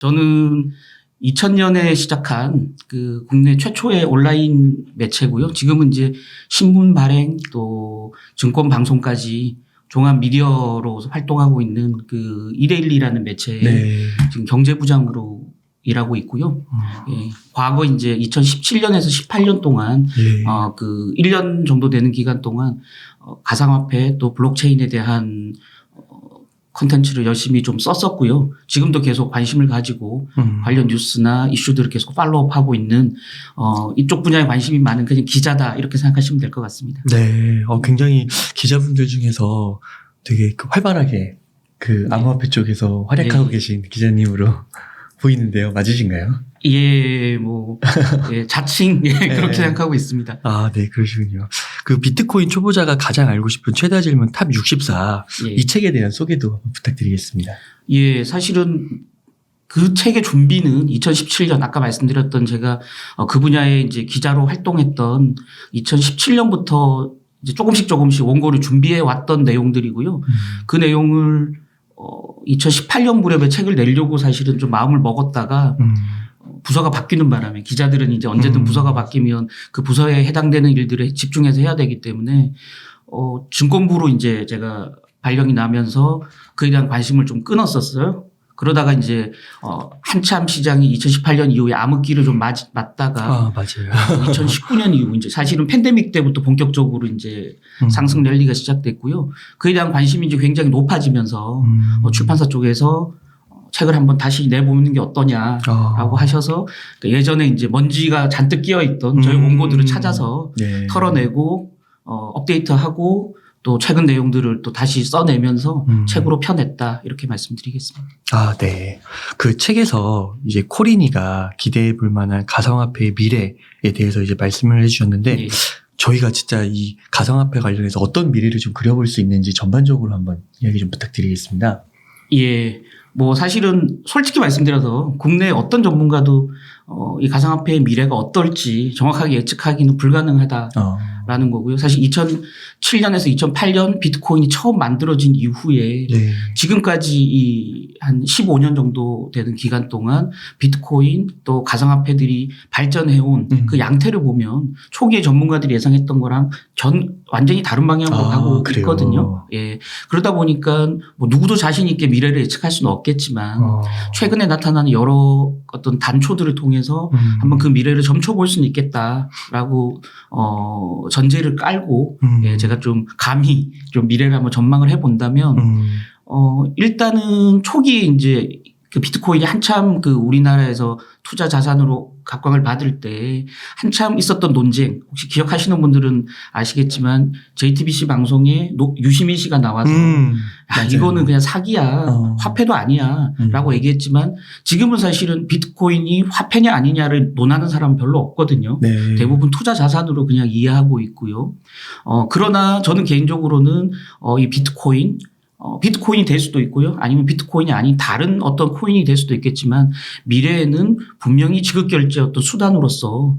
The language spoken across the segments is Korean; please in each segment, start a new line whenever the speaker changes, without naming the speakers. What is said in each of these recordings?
저는 2000년에 시작한 그 국내 최초의 온라인 매체고요. 지금은 이제 신문 발행 또 증권 방송까지 종합 미디어로 활동하고 있는 그 이데일리라는 매체에 지금 경제부장으로 일하고 있고요. 예, 과거 이제 2017년에서 18년 동안 그 1년 정도 되는 기간 동안 가상화폐 또 블록체인에 대한 콘텐츠를 열심히 좀 썼었고요. 지금도 계속 관심을 가지고 관련 뉴스나 이슈들을 계속 팔로우업하고 있는 이쪽 분야에 관심이 많은 그냥 기자다 이렇게 생각하시면 될 것 같습니다.
네, 굉장히 기자분들 중에서 되게 활발하게 그 암호화폐 쪽에서 활약하고 계신 기자님으로 보이는데요. 맞으신가요?
예, 예, 자칭 그렇게 생각하고 있습니다.
아, 네, 그러시군요. 그 비트코인 초보자가 가장 알고 싶은 최다 질문 탑 64. 이 책에 대한 소개도 부탁드리겠습니다.
예, 사실은 그 책의 준비는 2017년 아까 말씀드렸던 제가 그 분야에 이제 기자로 활동했던 2017년부터 이제 조금씩 원고를 준비해 왔던 내용들이고요. 그 내용을 2018년 무렵에 책을 내려고 사실은 좀 마음을 먹었다가 부서가 바뀌는 바람에 기자들은 이제 언제든 부서가 바뀌면 그 부서에 해당되는 일들에 집중해서 해야 되기 때문에 증권부로 이제 제가 발령이 나면서 그에 대한 관심을 좀 끊었었어요. 그러다가 이제 한참 시장이 2018년 이후에 암흑기를 좀 맞다가
맞아요.
2019년 이후 이제 사실은 팬데믹 때부터 본격적으로 이제 상승 랠리가 시작됐고요. 그에 대한 관심이 이제 굉장히 높아지면서 출판사 쪽에서 책을 한번 다시 내보는 게 어떠냐라고 하셔서 예전에 이제 먼지가 잔뜩 끼어 있던 저희 원고들을 찾아서 털어내고 업데이트하고 또 최근 내용들을 또 다시 써내면서 책으로 펴냈다 이렇게 말씀드리겠습니다.
아, 네. 그 책에서 이제 코린이가 기대해 볼 만한 가상화폐의 미래에 대해서 이제 말씀을 해주셨는데 저희가 진짜 이 가상화폐 관련해서 어떤 미래를 좀 그려볼 수 있는지 전반적으로 한번 이야기 좀 부탁드리겠습니다.
예. 사실은 솔직히 말씀드려서 국내 어떤 전문가도 이 가상화폐의 미래가 어떨지 정확하게 예측하기는 불가능하다라는 거고요. 사실 2007년에서 2008년 비트코인이 처음 만들어진 이후에 지금까지 한 15년 정도 되는 기간 동안 비트코인 또 가상화폐들이 발전해온 그 양태를 보면 초기에 전문가들이 예상했던 거랑 완전히 다른 방향으로 가고 있거든요. 예. 그러다 보니까 누구도 자신 있게 미래를 예측할 수는 없겠지만 최근에 나타나는 여러 어떤 단초들을 통해서 한번 그 미래를 점쳐볼 수는 있겠다라고 전제를 깔고 제가 좀 감히 좀 미래를 한번 전망을 해본다면 일단은 초기에 이제 그 비트코인이 한참 그 우리나라에서 투자 자산으로 각광을 받을 때 한참 있었던 논쟁 혹시 기억하시는 분들은 아시겠지만 JTBC 방송에 유시민 씨가 나와서 이거는 그냥 사기야 화폐도 아니야 라고 얘기했지만 지금은 사실은 비트코인이 화폐냐 아니냐를 논하는 사람은 별로 없거든요. 대부분 투자 자산으로 그냥 이해하고 있고요. 그러나 저는 개인적으로는 이 비트코인이 될 수도 있고요. 아니면 비트코인이 아닌 다른 어떤 코인이 될 수도 있겠지만 미래에는 분명히 지급결제 어떤 수단으로서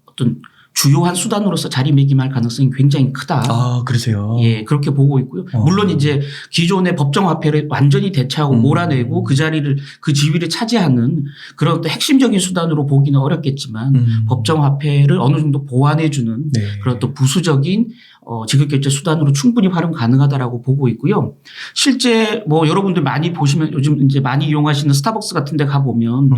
어떤 주요한 수단으로서 자리매김할 가능성이 굉장히 크다.
아, 그러세요?
예, 그렇게 보고 있고요. 물론 이제 기존의 법정화폐를 완전히 대체하고 몰아내고 그 자리를, 그 지위를 차지하는 그런 또 핵심적인 수단으로 보기는 어렵겠지만 법정화폐를 어느 정도 보완해주는 그런 또 부수적인 지급결제 수단으로 충분히 활용 가능하다라고 보고 있고요. 실제 여러분들 많이 보시면 요즘 이제 많이 이용하시는 스타벅스 같은 데 가보면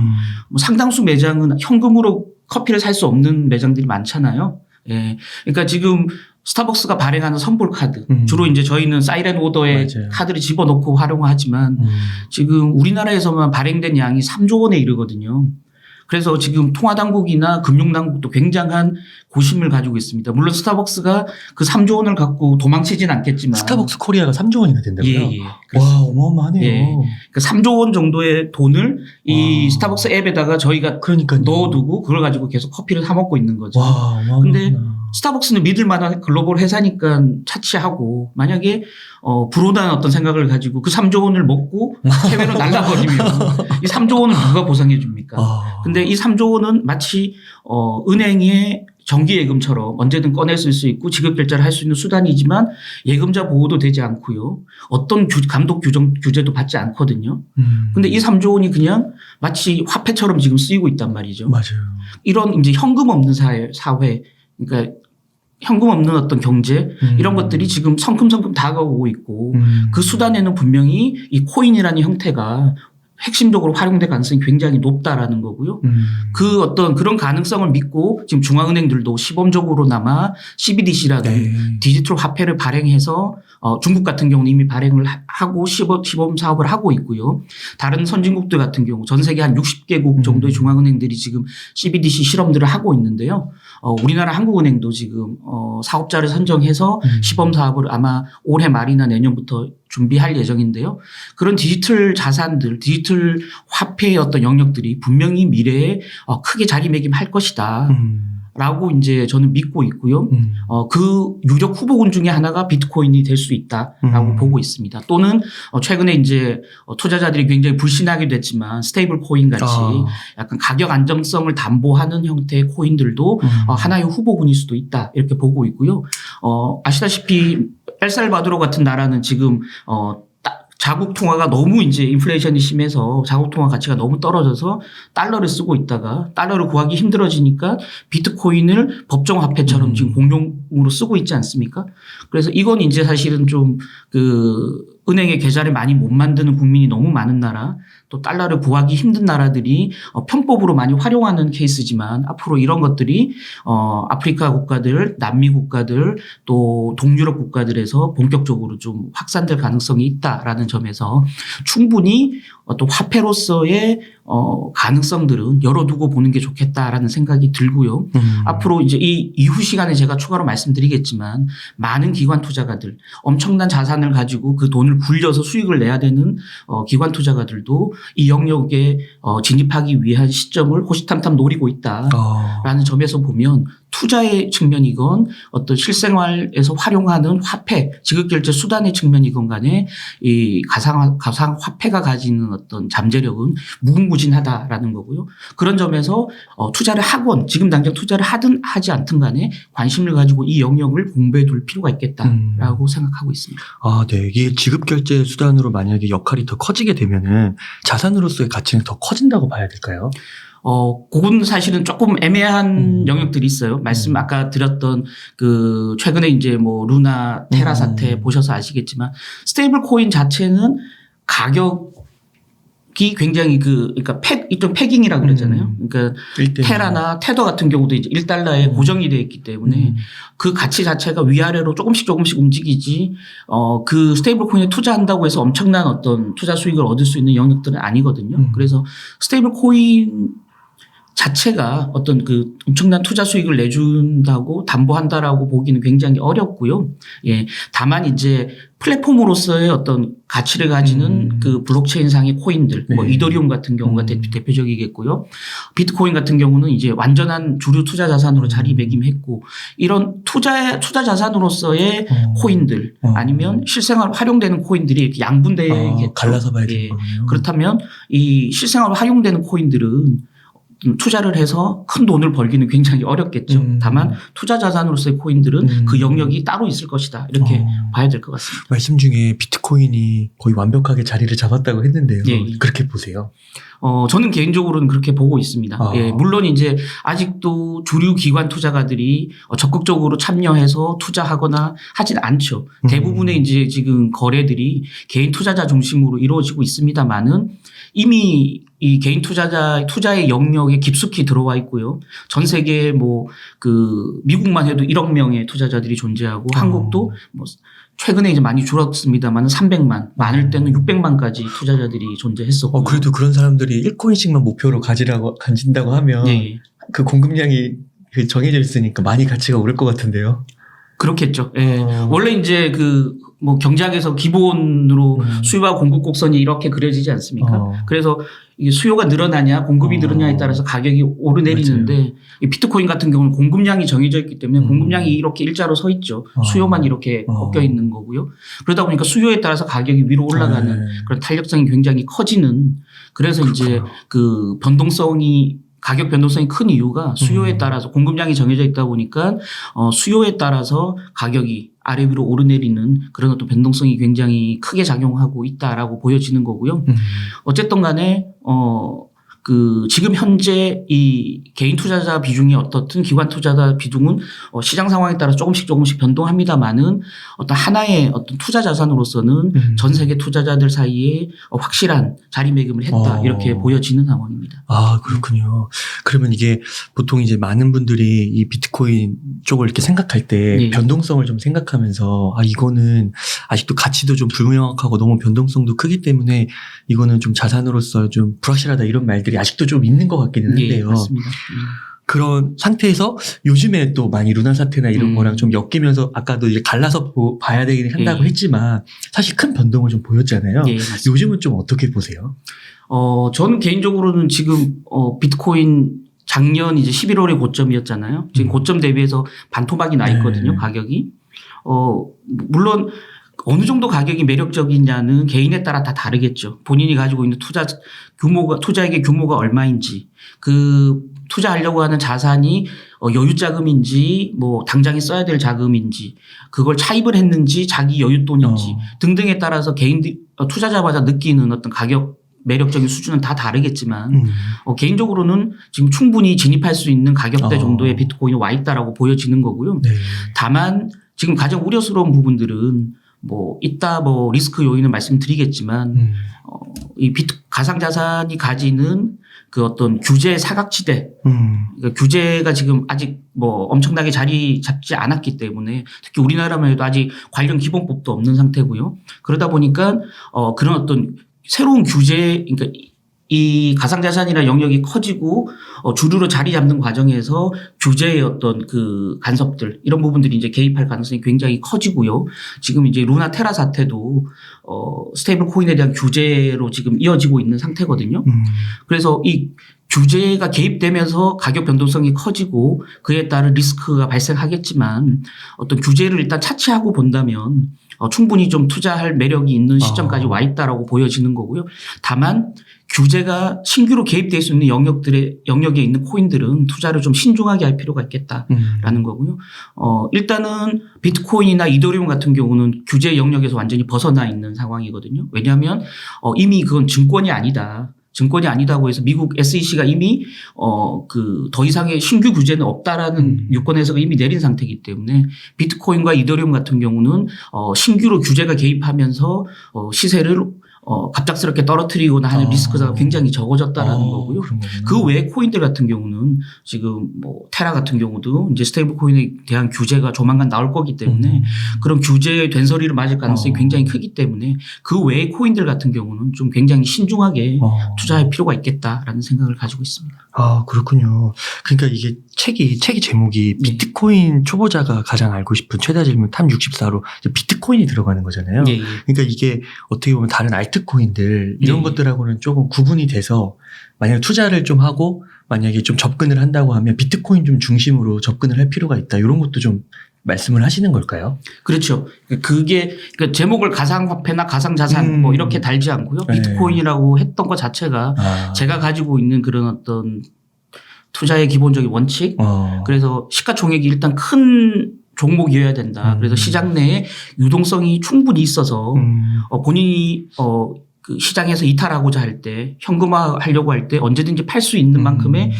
상당수 매장은 현금으로 커피를 살 수 없는 매장들이 많잖아요. 예. 그러니까 지금 스타벅스가 발행하는 선불 카드 주로 이제 저희는 사이렌 오더에 카드를 집어넣고 활용하지만 지금 우리나라에서만 발행된 양이 3조 원에 이르거든요. 그래서 지금 통화당국이나 금융당국도 굉장한 고심을 가지고 있습니다. 물론 스타벅스가 그 3조 원을 갖고 도망치진 않겠지만.
스타벅스 코리아가 3조 원이나 된다고요?
예.
와, 어마어마하네요.
예. 그러니까 3조 원 정도의 돈을 이 스타벅스 앱에다가 저희가 넣어두고 그걸 가지고 계속 커피를 사 먹고 있는 거죠. 근데 스타벅스는 믿을 만한 글로벌 회사니까 차치하고 만약에 불온한 어떤 생각을 가지고 그 3조 원을 먹고 해외로 날라버리면 이 3조 원을 누가 보상해 줍니까? 근데 이 3조 원은 마치 은행에 정기예금처럼 언제든 꺼내 쓸 수 있고 지급결제를 할 수 있는 수단이지만 예금자 보호도 되지 않고요. 어떤 감독 규제도 받지 않거든요. 근데 이 3조 원이 그냥 마치 화폐처럼 지금 쓰이고 있단 말이죠.
맞아요.
이런 이제 현금 없는 사회, 그러니까 현금 없는 어떤 경제 이런 것들이 지금 성큼성큼 다가오고 있고 그 수단에는 분명히 이 코인이라는 형태가 핵심적으로 활용될 가능성이 굉장히 높다라는 거고요. 그 어떤 그런 가능성을 믿고 지금 중앙은행들도 시범적으로나마 CBDC라는
네.
디지털 화폐를 발행해서 중국 같은 경우는 이미 발행을 하고 시범 사업을 하고 있고요. 다른 선진국들 같은 경우 전 세계 한 60개국 정도의 중앙은행들이 지금 CBDC 실험들을 하고 있는데요. 우리나라 한국은행도 지금 사업자를 선정해서 시범 사업을 아마 올해 말이나 내년부터 준비할 예정인데요. 그런 디지털 자산들, 디지털 화폐의 어떤 영역들이 분명히 미래에 크게 자리매김할 것이다. 라고 이제 저는 믿고 있고요. 그 유력 후보군 중에 하나가 비트코인이 될 수 있다라고 보고 있습니다. 또는 최근에 이제 투자자들이 굉장히 불신하게 됐지만 스테이블 코인 같이 약간 가격 안정성을 담보하는 형태의 코인들도 하나의 후보군일 수도 있다 이렇게 보고 있고요. 아시다시피 엘살바도르 같은 나라는 지금 자국 통화가 너무 이제 인플레이션이 심해서 자국 통화 가치가 너무 떨어져서 달러를 쓰고 있다가 달러를 구하기 힘들어지니까 비트코인을 법정 화폐처럼 지금 공용으로 쓰고 있지 않습니까? 그래서 이건 이제 사실은 좀 은행에 계좌를 많이 못 만드는 국민이 너무 많은 나라, 또 달러를 구하기 힘든 나라들이 편법으로 많이 활용하는 케이스지만 앞으로 이런 것들이 아프리카 국가들, 남미 국가들, 또 동유럽 국가들에서 본격적으로 좀 확산될 가능성이 있다라는 점에서 충분히 또 화폐로서의 가능성들은 열어두고 보는 게 좋겠다라는 생각이 들고요. 앞으로 이제 이 이후 시간에 제가 추가로 말씀드리겠지만 많은 기관 투자가들, 엄청난 자산을 가지고 그 돈을 굴려서 수익을 내야 되는 기관 투자가들도 이 영역에 진입하기 위한 시점을 호시탐탐 노리고 있다라는 점에서 보면 투자의 측면이건 어떤 실생활에서 활용하는 화폐, 지급결제 수단의 측면이건 간에 이 가상 화폐가 가지는 어떤 잠재력은 무궁무진하다라는 거고요. 그런 점에서 투자를 하건 지금 당장 투자를 하든 하지 않든 간에 관심을 가지고 이 영역을 공부해 둘 필요가 있겠다라고 생각하고 있습니다.
아, 네. 이게 지급결제 수단으로 만약에 역할이 더 커지게 되면은 자산으로서의 가치는 더 커진다고 봐야 될까요?
그건 사실은 조금 애매한 영역들이 있어요. 아까 드렸던 최근에 이제 뭐 루나 테라 사태 보셔서 아시겠지만 스테이블 코인 자체는 가격이 굉장히 그러니까 일종 패깅이라고 그러잖아요. 그러니까 테라나 테더 같은 경우도 이제 1달러에 고정이 되어 있기 때문에 그 가치 자체가 위아래로 조금씩 움직이지 그 스테이블 코인에 투자한다고 해서 엄청난 어떤 투자 수익을 얻을 수 있는 영역들은 아니거든요. 그래서 스테이블 코인 자체가 어떤 엄청난 투자 수익을 내준다고 담보한다라고 보기는 굉장히 어렵고요. 예. 다만 이제 플랫폼으로서의 어떤 가치를 가지는 블록체인상의 코인들, 뭐 이더리움 같은 경우가 대표적이겠고요. 비트코인 같은 경우는 이제 완전한 주류 투자 자산으로 자리매김했고 이런 투자 자산으로서의 코인들 아니면 실생활 활용되는 코인들이 이렇게 양분되겠죠.
갈라서 봐야 되는 거군요.
그렇다면 이 실생활 활용되는 코인들은 투자를 해서 큰 돈을 벌기는 굉장히 어렵겠죠. 다만 투자 자산으로서의 코인들은 그 영역이 따로 있을 것이다. 이렇게 봐야 될 것 같습니다.
말씀 중에 비트코인이 거의 완벽하게 자리를 잡았다고 했는데요.
예.
그렇게 보세요?
저는 개인적으로는 그렇게 보고 있습니다. 예, 물론 이제 아직도 주류 기관 투자가들이 적극적으로 참여해서 투자하거나 하진 않죠. 대부분의 이제 지금 거래들이 개인 투자자 중심으로 이루어지고 있습니다만은 이미 이 개인 투자의 영역에 깊숙이 들어와 있고요. 전 세계 미국만 해도 1억 명의 투자자들이 존재하고 한국도 최근에 이제 많이 줄었습니다만 300만, 많을 때는 600만까지 투자자들이 존재했었고.
그래도 그런 사람들이 1코인씩만 목표로 가진다고 하면
네.
그 공급량이 정해져 있으니까 많이 가치가 오를 것 같은데요.
그렇겠죠. 예. 원래 이제 경제학에서 기본으로 수요와 공급 곡선이 이렇게 그려지지 않습니까? 그래서 이게 수요가 늘어나냐, 공급이 늘어나냐에 따라서 가격이 오르내리는데 이 비트코인 같은 경우는 공급량이 정해져 있기 때문에 공급량이 이렇게 일자로 서 있죠. 수요만 이렇게 꺾여 있는 거고요. 그러다 보니까 수요에 따라서 가격이 위로 올라가는 그런 탄력성이 굉장히 커지는 그래서 그렇구나. 이제 변동성이 가격 변동성이 큰 이유가 수요에 따라서 공급량이 정해져 있다 보니까 수요에 따라서 가격이 아래 위로 오르내리는 그런 어떤 변동성이 굉장히 크게 작용하고 있다라고 보여지는 거고요. 어쨌든 간에 지금 현재 이 개인 투자자 비중이 어떻든 기관 투자자 비중은 시장 상황에 따라 조금씩 변동합니다만은 어떤 하나의 어떤 투자 자산으로서는 전 세계 투자자들 사이에 확실한 자리매김을 했다 이렇게 보여지는 상황입니다.
아, 그렇군요. 그러면 이게 보통 이제 많은 분들이 이 비트코인 쪽을 이렇게 생각할 때
네.
변동성을 좀 생각하면서 이거는 아직도 가치도 좀 불명확하고 너무 변동성도 크기 때문에 이거는 좀 자산으로서 좀 불확실하다 이런 말들이 아직도 좀 있는 것 같기는 한데요.
네, 맞습니다.
그런 상태에서 요즘에 또 많이 루나 사태나 이런 거랑 좀 엮이면서 아까도 이제 갈라서 봐야 되긴 한다고
네.
했지만 사실 큰 변동을 좀 보였잖아요.
네, 맞습니다.
요즘은 좀 어떻게 보세요?
저는 개인적으로는 지금 비트코인 작년 이제 11월에 고점이었잖아요. 지금 고점 대비해서 반토막이 나 있거든요.
네.
가격이. 물론 어느 정도 가격이 매력적이냐는 개인에 따라 다 다르겠죠. 본인이 가지고 있는 투자액의 규모가 얼마인지, 그 투자하려고 하는 자산이 여유 자금인지, 뭐 당장에 써야 될 자금인지, 그걸 차입을 했는지, 자기 여윳돈인지 등등에 따라서 투자자마다 느끼는 어떤 가격 매력적인 수준은 다 다르겠지만 개인적으로는 지금 충분히 진입할 수 있는 가격대 정도의 비트코인이 와 있다라고 보여지는 거고요.
네.
다만 지금 가장 우려스러운 부분들은 이따 리스크 요인을 말씀드리겠지만 이 가상자산이 가지는 그 어떤 규제 사각지대, 그러니까 규제가 지금 아직 엄청나게 자리 잡지 않았기 때문에 특히 우리나라만 해도 아직 관련 기본법도 없는 상태고요. 그러다 보니까 그런 어떤 새로운 규제, 그러니까 이 가상자산이라는 영역이 커지고 주류로 자리 잡는 과정에서 규제의 어떤 그 간섭들 이런 부분들이 이제 개입할 가능성이 굉장히 커지고요. 지금 이제 루나 테라 사태도 스테이블 코인에 대한 규제로 지금 이어지고 있는 상태거든요. 그래서 이 규제가 개입되면서 가격 변동성이 커지고 그에 따른 리스크가 발생하겠지만 어떤 규제를 일단 차치하고 본다면 충분히 좀 투자할 매력이 있는 시점까지 와 있다라고 보여지는 거고요. 다만 규제가 신규로 개입될 수 있는 영역에 있는 코인들은 투자를 좀 신중하게 할 필요가 있겠다라는 거고요. 일단은 비트코인이나 이더리움 같은 경우는 규제 영역에서 완전히 벗어나 있는 상황이거든요. 왜냐하면 이미 그건 증권이 아니다고 해서 미국 SEC가 이미 더 이상의 신규 규제는 없다라는 유권 해석을 이미 내린 상태이기 때문에 비트코인과 이더리움 같은 경우는 신규로 규제가 개입하면서 시세를 갑작스럽게 떨어뜨리거나 하는 리스크가 굉장히 적어졌다라는 거고요. 그 외의 코인들 같은 경우는 지금 테라 같은 경우도 이제 스테이블 코인에 대한 규제가 조만간 나올 거기 때문에 그런 규제의 된소리를 맞을 가능성이 굉장히 크기 때문에 그 외의 코인들 같은 경우는 좀 굉장히 신중하게 투자할 필요가 있겠다라는 생각을 가지고 있습니다.
아, 그렇군요. 그러니까 이게 책이 제목이 비트코인 초보자가 가장 알고 싶은 최다 질문 탑 64로 비트코인이 들어가는 거잖아요.
네.
그러니까 이게 어떻게 보면 다른 알트코인들 이런 것들하고는 조금 구분이 돼서 만약에 투자를 좀 하고 만약에 좀 접근을 한다고 하면 비트코인 좀 중심으로 접근을 할 필요가 있다. 이런 것도 좀 말씀을 하시는 걸까요?
그렇죠. 그러니까 제목을 가상화폐나 가상자산 이렇게 달지 않고요. 비트코인이라고 했던 것 자체가 제가 가지고 있는 그런 어떤 투자의 기본적인 원칙. 그래서 시가총액이 일단 큰 종목이어야 된다. 그래서 시장 내에 유동성이 충분히 있어서 본인이 그 시장에서 이탈하고자 할 때 현금화 하려고 할 때 언제든지 팔 수 있는 만큼의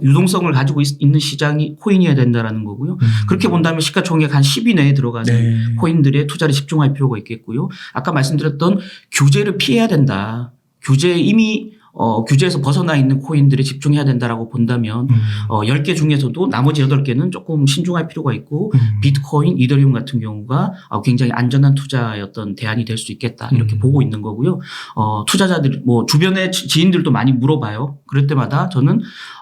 유동성을 가지고 있는 시장이 코인이어야 된다라는 거고요. 그렇게 본다면 시가총액 한 10위 내에 들어가는 코인들의 투자를 집중할 필요가 있겠고요. 아까 말씀드렸던 규제를 피해야 된다. 규제에서 벗어나 있는 코인들에 집중해야 된다라고 본다면 10개 중에서도 나머지 8개는 조금 신중할 필요가 있고 비트코인, 이더리움 같은 경우가 굉장히 안전한 투자의 어떤 대안이 될 수 있겠다 이렇게 보고 있는 거고요. 투자자들 주변의 지인들도 많이 물어봐요. 그럴 때마다 저는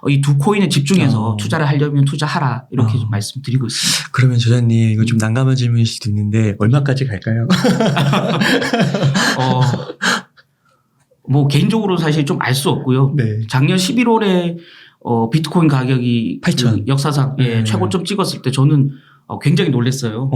이 두 코인에 집중해서 투자를 하려면 투자하라 이렇게 좀 말씀드리고 있습니다.
그러면 저자님 이거 좀 난감한 질문일 수도 있는데 얼마까지 갈까요?
개인적으로 사실 좀 알 수 없고요.
네.
작년 11월에 비트코인 가격이
8,000.
그 역사상 최고점 찍었을 때 저는 굉장히 놀랐어요.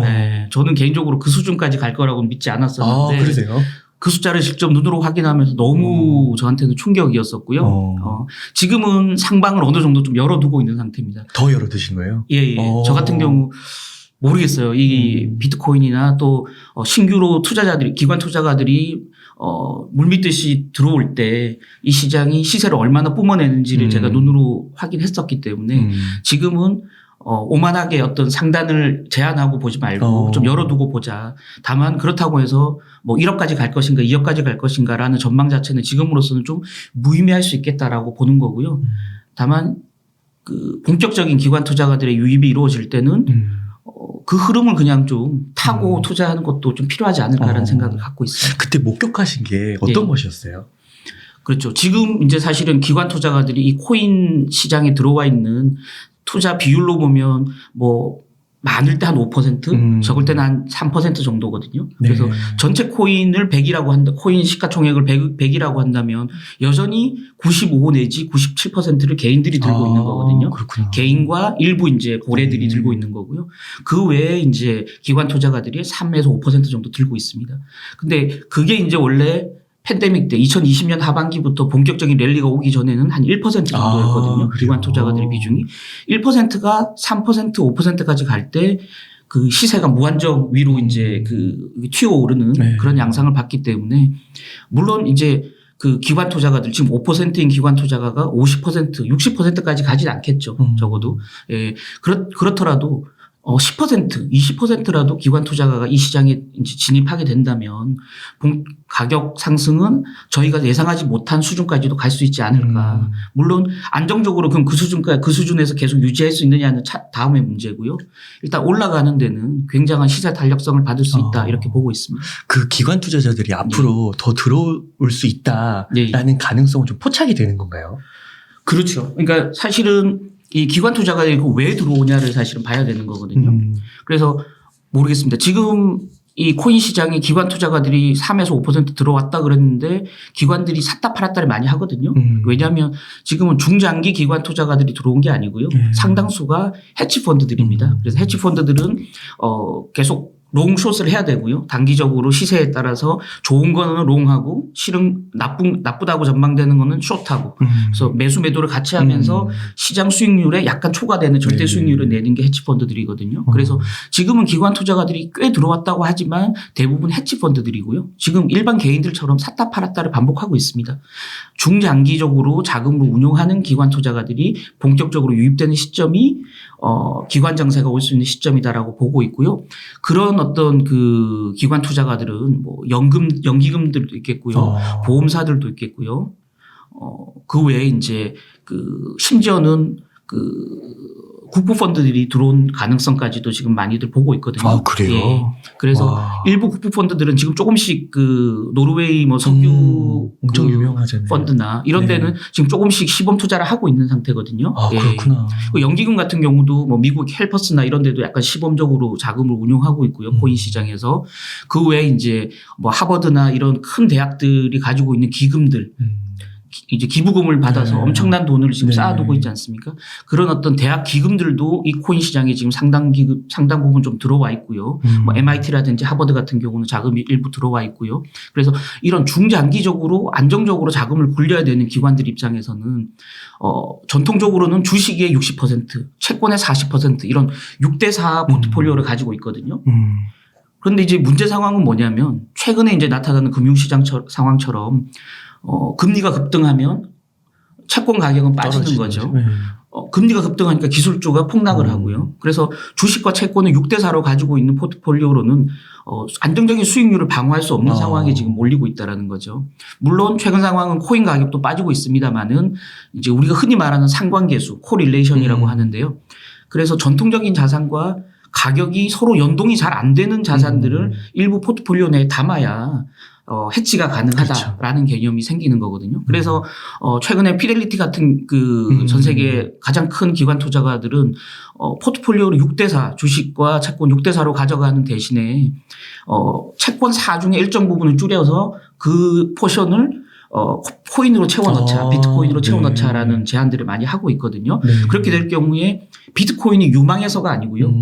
저는 개인적으로 그 수준까지 갈 거라고 믿지 않았었는데
그러세요?
그 숫자를 직접 눈으로 확인하면서 너무 저한테는 충격이었었고요. 있거든요. 지금은 상방을 어느 정도 좀 열어두고 있는 상태입니다.
더 열어두신 거예요?
예. 저 같은 경우 모르겠어요. 이 비트코인이나 또 신규로 투자자들이 기관 투자가들이 물밀듯이 들어올 때 이 시장이 시세를 얼마나 뿜어내는지를 제가 눈으로 확인했었기 때문에 지금은 오만하게 어떤 상단을 제한하고 보지 말고 좀 열어두고 보자. 다만 그렇다고 해서 뭐 1억까지 갈 것인가 2억까지 갈 것인가라는 전망 자체는 지금으로서는 좀 무의미할 수 있겠다라고 보는 거고요. 다만 그 본격적인 기관 투자가들의 유입이 이루어질 때는 그 흐름을 그냥 좀 타고 투자하는 것도 좀 필요하지 않을까라는 생각을 갖고 있습니다.
그때 목격하신 게 어떤 것이었어요?
그렇죠. 지금 이제 사실은 기관 투자가들이 이 코인 시장에 들어와 있는 투자 비율로 보면 뭐 많을 때 한 5%, 적을 때는 한 3% 정도거든요. 그래서 전체 코인을 100이라고 한다, 코인 시가총액을 100이라고 한다면 여전히 95 내지 97%를 개인들이 들고 있는 거거든요.
그렇구나.
개인과 일부 이제 고래들이 들고 있는 거고요. 그 외에 이제 기관 투자가들이 3에서 5% 정도 들고 있습니다. 근데 그게 이제 원래 팬데믹 때 2020년 하반기부터 본격적인 랠리가 오기 전에는 한 1% 정도였거든요. 기관 투자가들의 비중이. 1%가 3%, 5%까지 갈 때 그 시세가 무한정 위로 이제 그 튀어오르는 그런 양상을 봤기 때문에 물론 이제 그 기관 투자가들 지금 5%인 기관 투자가가 50%, 60%까지 가진 않겠죠. 적어도. 예. 그렇더라도 10%, 20%라도 기관 투자가가 이 시장에 이제 진입하게 된다면 가격 상승은 저희가 예상하지 못한 수준까지도 갈 수 있지 않을까. 물론 안정적으로 그럼 그 수준에서 계속 유지할 수 있느냐는 다음의 문제고요. 일단 올라가는 데는 굉장한 시세 탄력성을 받을 수 있다 이렇게 보고 있습니다.
그 기관 투자자들이 앞으로 더 들어올 수 있다라는 가능성은 좀 포착이 되는 건가요?
그렇죠. 그러니까 사실은 이 기관 투자가들이 왜 들어오냐를 사실은 봐야 되는 거거든요. 그래서 모르겠습니다. 지금 이 코인 시장에 기관 투자가들이 3에서 5% 들어왔다 그랬는데 기관들이 샀다 팔았다를 많이 하거든요. 왜냐하면 지금은 중장기 기관 투자가들이 들어온 게 아니고요. 상당수가 해치펀드들입니다. 그래서 해치펀드들은 계속 롱숏을 해야 되고요. 단기적으로 시세에 따라서 좋은 거는 롱하고 실은 나쁘다고 전망되는 거는 숏하고. 그래서 매수 매도를 같이 하면서 시장 수익률에 약간 초과되는 절대 수익률을 내는 게 해치펀드들이거든요. 그래서 지금은 기관 투자가들이 꽤 들어왔다고 하지만 대부분 해치펀드들이고요. 지금 일반 개인들처럼 샀다 팔았다를 반복하고 있습니다. 중장기적으로 자금으로 운용하는 기관 투자가들이 본격적으로 유입되는 시점이 기관 정세가 올 수 있는 시점이다라고 보고 있고요. 그런 어떤 그 기관 투자가들은 뭐 연기금들도 있겠고요. 보험사들도 있겠고요. 그 외에 이제 그 심지어는 그 국부펀드들이 들어온 가능성까지도 지금 많이들 보고 있거든요.
아, 그래요?
예. 그래서 일부 국부펀드들은 지금 조금씩 그 노르웨이 뭐 석유
엄청 유명하잖아요.
펀드나 이런 데는 지금 조금씩 시범 투자를 하고 있는 상태거든요.
아, 그렇구나.
연기금 같은 경우도 뭐 미국 헬퍼스나 이런 데도 약간 시범적으로 자금을 운용하고 있고요. 코인 시장에서. 그 외에 이제 뭐 하버드나 이런 큰 대학들이 가지고 있는 기금들 이제 기부금을 받아서 엄청난 돈을 지금 쌓아두고 있지 않습니까? 그런 어떤 대학 기금들도 이 코인 시장에 지금 상당 부분 좀 들어와 있고요. 뭐 MIT라든지 하버드 같은 경우는 자금이 일부 들어와 있고요. 그래서 이런 중장기적으로 안정적으로 자금을 굴려야 되는 기관들 입장에서는 전통적으로는 주식의 60%, 채권의 40% 이런 6대4 포트폴리오를 가지고 있거든요. 그런데 이제 문제 상황은 뭐냐면 최근에 이제 나타나는 금융시장 상황처럼 금리가 급등하면 채권 가격은 빠지는 거죠. 금리가 급등하니까 기술주가 폭락을 하고요. 그래서 주식과 채권을 6대4로 가지고 있는 포트폴리오로는 안정적인 수익률을 방어할 수 없는 상황에 지금 몰리고 있다라는 거죠. 물론 최근 상황은 코인 가격도 빠지고 있습니다만은 이제 우리가 흔히 말하는 상관계수, 코릴레이션이라고 하는데요. 그래서 전통적인 자산과 가격이 서로 연동이 잘 안 되는 자산들을 일부 포트폴리오 내에 담아야 해치가 가능하다라는 개념이 생기는 거거든요. 그래서 최근에 피델리티 같은 그 전 세계 가장 큰 기관 투자가들은 포트폴리오를 6대4 주식과 채권 6대4로 가져가는 대신에 채권 4 중에 일정 부분을 줄여서 그 포션을 코인으로 채워넣자, 비트코인으로 채워넣자라는 제안들을 많이 하고 있거든요. 그렇게 될 경우에 비트코인이 유망해서가 아니고요.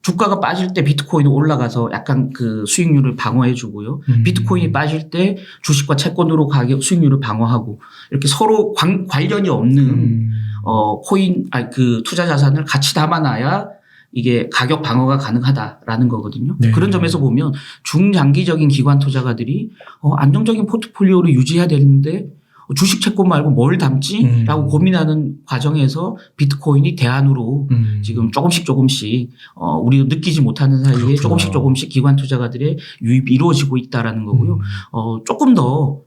주가가 빠질 때 비트코인이 올라가서 약간 그 수익률을 방어해 주고요. 비트코인이 빠질 때 주식과 채권으로 가격 수익률을 방어하고 이렇게 서로 관련이 없는 그 투자 자산을 같이 담아놔야 이게 가격 방어가 가능하다라는 거거든요.
네.
그런 점에서 보면 중장기적인 기관 투자가들이 안정적인 포트폴리오를 유지해야 되는데 주식 채권 말고 뭘 담지라고 고민하는 과정에서 비트코인이 대안으로 지금 조금씩 우리도 느끼지 못하는 사이에
그렇구나.
조금씩 기관 투자가들의 유입이 이루어지고 있다라는 거고요. 조금 더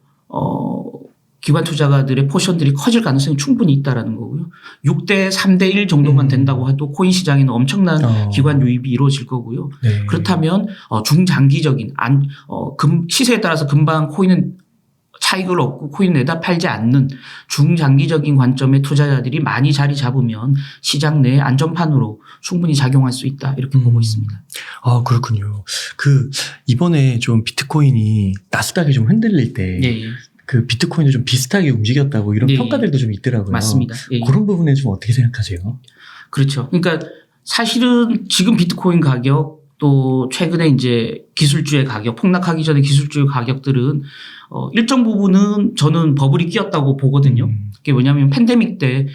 기관 투자가들의 포션들이 커질 가능성이 충분히 있다라는 거고요. 6대 3대 1 정도만 된다고 해도 코인 시장에는 엄청난 기관 유입이 이루어질 거고요.
네.
그렇다면 중장기적인 시세에 따라서 금방 코인은 차익을 얻고 코인 내다 팔지 않는 중장기적인 관점의 투자자들이 많이 자리 잡으면 시장 내 안전판으로 충분히 작용할 수 있다 이렇게 보고 있습니다.
아, 그렇군요. 이번에 좀 비트코인이 나스닥이 좀 흔들릴 때
네.
그 비트코인도 좀 비슷하게 움직였다고 이런
네.
평가들도 좀 있더라고요.
맞습니다. 예.
그런 부분에 좀 어떻게 생각하세요?
그렇죠. 그러니까 사실은 지금 비트코인 가격 또 최근에 이제 기술주의 가격 폭락하기 전에 기술주의 가격들은 일정 부분은 저는 버블이 끼었다고 보거든요. 그게 뭐냐면 팬데믹 때